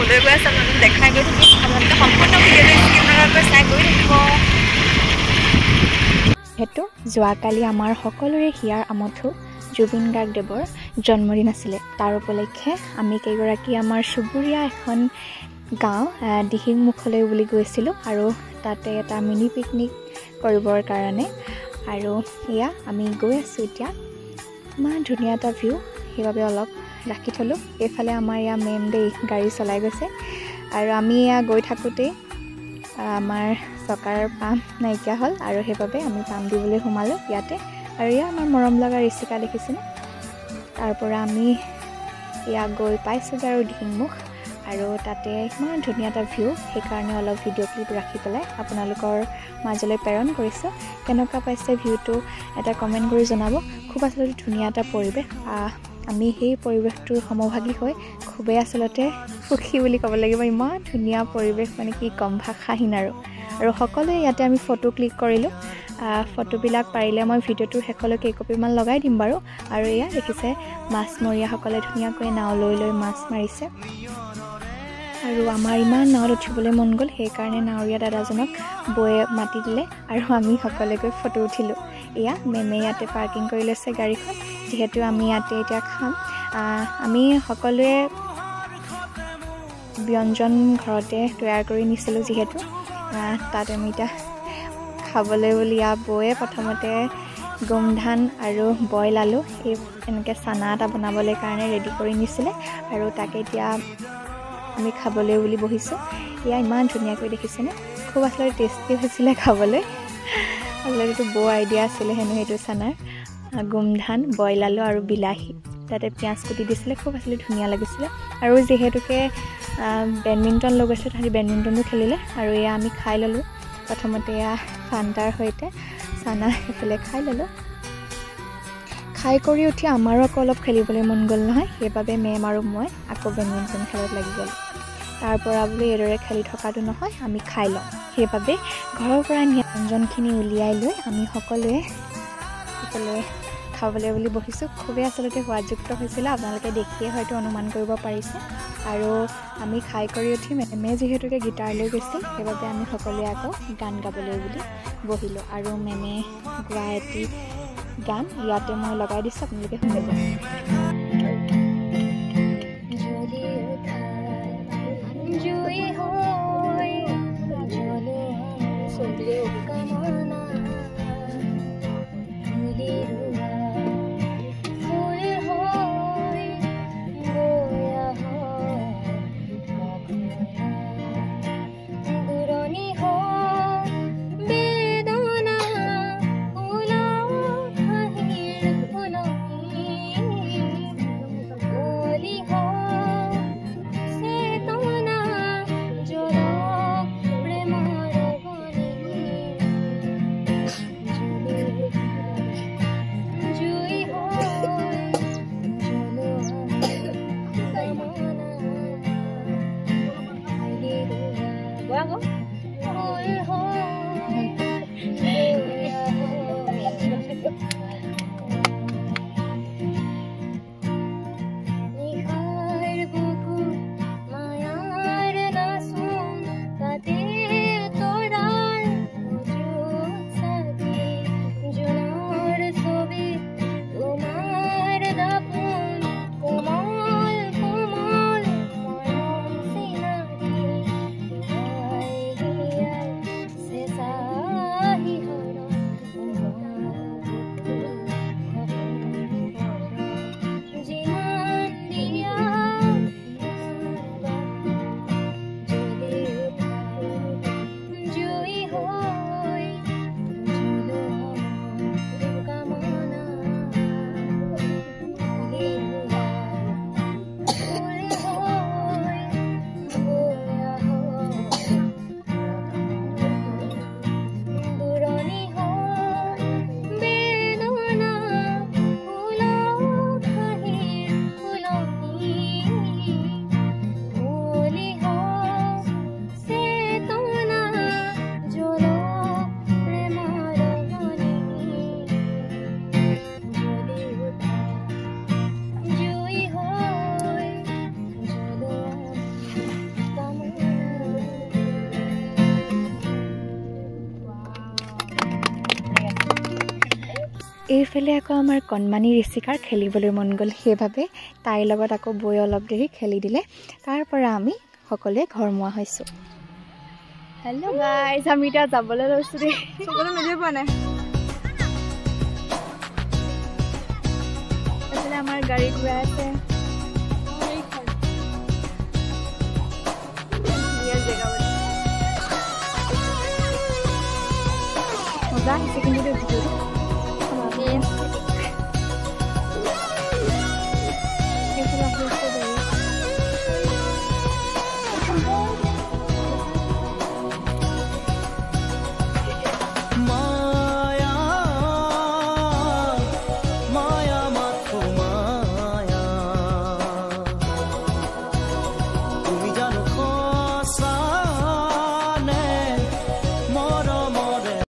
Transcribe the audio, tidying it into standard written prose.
কলৈ গৈ আছে আপোনালোকক দেখাই গৈ থাকিম আপোনালোকে সম্পূৰ্ণ ভিডিঅ'টো স্কিপ নকৰাকৈ চাই গৈ থাকিব হেতু যোৱাকালি আমাৰ সকলোৰে হিয়াৰ আমঠু জুবিন গাৰ্গদেৱৰ জন্মদিন আছিলে তাৰ উপলক্ষে আমি কেইগৰাকী আমাৰ চুবুৰীয়া এখন গাঁও দিহিংমুখলৈ বুলি গৈছিলোঁ আৰু তাতে এটা মিনি পিকনিক কৰিবৰ কাৰণে আৰু এয়া আমি গৈ আছোঁ এতিয়া ইমান ধুনীয়া এটা ভিউ সেইবাবে অলপ ৰাখি থলোঁ এইফালে আমাৰ এয়া মেম দেই গাড়ী চলাই গৈছে আৰু আমি এয়া গৈ থাকোঁতেই আমাৰ চকাৰ পাম্প নাইকিয়া হ'ল আৰু সেইবাবে আমি পাম্প দিবলৈ সোমালোঁ ইয়াতে আৰু এয়া আমাৰ মৰম লগা ঋষিকা দেখিছেনে তাৰ পৰা আমি এয়া গৈ পাইছোঁগৈ আৰু দিহিংমুখ আৰু তাতে ইমান ধুনীয়া এটা ভিউ সেইকাৰণে অলপ ভিডিঅ' ক্লিপ ৰাখি পেলাই আপোনালোকৰ মাজলৈ প্ৰেৰণ কৰিছোঁ কেনেকুৱা পাইছে ভিউটো এটা কমেণ্ট কৰি জনাব খুব আচলতে ধুনীয়া এটা পৰিৱেশ আমি সেই পৰিৱেশটোৰ সমভাগী হৈ খুবেই আচলতে সুখী বুলি ক'ব লাগিব ইমান ধুনীয়া পৰিৱেশ মানে কি কম ভাষাহীন আৰু সকলোৱে ইয়াতে আমি ফটো ক্লিক কৰিলোঁ ফটোবিলাক পাৰিলে মই ভিডিঅ'টোৰ শেষলৈ কেইকপিমান লগাই দিম বাৰু আৰু এয়া দেখিছে মাছমৰীয়াসকলে ধুনীয়াকৈ নাও লৈ লৈ মাছ মাৰিছে আৰু আমাৰ ইমান নাৱত উঠিবলৈ মন গ'ল সেইকাৰণে নাৱৰীয়া দাদাজনক বৌয়ে মাতি দিলে আৰু আমি সকলোৱে গৈ ফটো উঠিলোঁ এয়া মেমে ইয়াতে পাৰ্কিং কৰি লৈছে গাড়ীখন যিহেতু আমি ইয়াতে এতিয়া খাম আমি সকলোৱে ব্যঞ্জন ঘৰতে তৈয়াৰ কৰি নিছিলোঁ যিহেতু তাত আমি এতিয়া খাবলৈ বুলি বৌয়ে প্ৰথমতে গোমধান আৰু বইল আলু এই এনেকৈ চানা এটা বনাবলৈ কাৰণে ৰেডি কৰি নিছিলে আৰু তাকে এতিয়া আমি খাবলৈ বুলি বহিছোঁ এয়া ইমান ধুনীয়াকৈ দেখিছেনে খুব আচলতে টেষ্টি হৈছিলে খাবলৈ আচলতে বৌ আইডিয়া আছিলে হেনো সেইটো চানাৰ গোমধান বইল আলু আৰু বিলাহী তাতে পিঁয়াজ কুটি দিছিলে খুব আচলতে ধুনীয়া লাগিছিলে আৰু যিহেতুকে বেডমিণ্টন লৈ গৈছিলে তাহাঁতি বেডমিণ্টনো খেলিলে আৰু এয়া আমি খাই ল'লোঁ প্ৰথমতে এয়া ফান্তাৰ সৈতে চানা সেইফালে খাই ল'লোঁ খাই কৰি উঠি আমাৰো আকৌ অলপ খেলিবলৈ মন গ'ল নহয় সেইবাবে মেম আৰু মই আকৌ বেডমিণ্টন খেলত লাগি গ'লোঁ তাৰ পৰা বোলো এইদৰে খেলি থকাটো নহয় আমি খাই লওঁ সেইবাবে ঘৰৰ পৰা ব্যঞ্জনখিনি উলিয়াই লৈ আমি সকলোৱে খাবলৈ বুলি বহিছোঁ খুবেই আচলতে সোৱাদযুক্ত হৈছিলে আপোনালোকে দেখিয়ে হয়তো অনুমান কৰিব পাৰিছে আৰু আমি খাই কৰি উঠি মেমে যিহেতুকে গীটাৰ লৈ গৈছিল সেইবাবে আমি সকলোৱে আকৌ গান গাবলৈ বুলি বহিলোঁ আৰু মেমে গোৱা এটি গান ইয়াতে মই লগাই দিছোঁ আপোনালোকে শুনিব এইফালে আকৌ আমাৰ কণমানি ঋষিকাৰ খেলিবলৈ মন গ'ল, সেইবাবে তাইৰ লগত আকৌ বৈ অলপ দেৰি খেলি দিলে। তাৰ পৰা আমি সকলোৱে ঘৰমুৱা হৈছোঁ। হেল্ল' গাইজ, আমি এতিয়া যাবলৈ লৈছোঁ দেই। চকুলো মেলিব পৰা নাই। এইফালে আমাৰ গাড়ী ঘূৰাই আছে। মজা আহিছে কিন্তু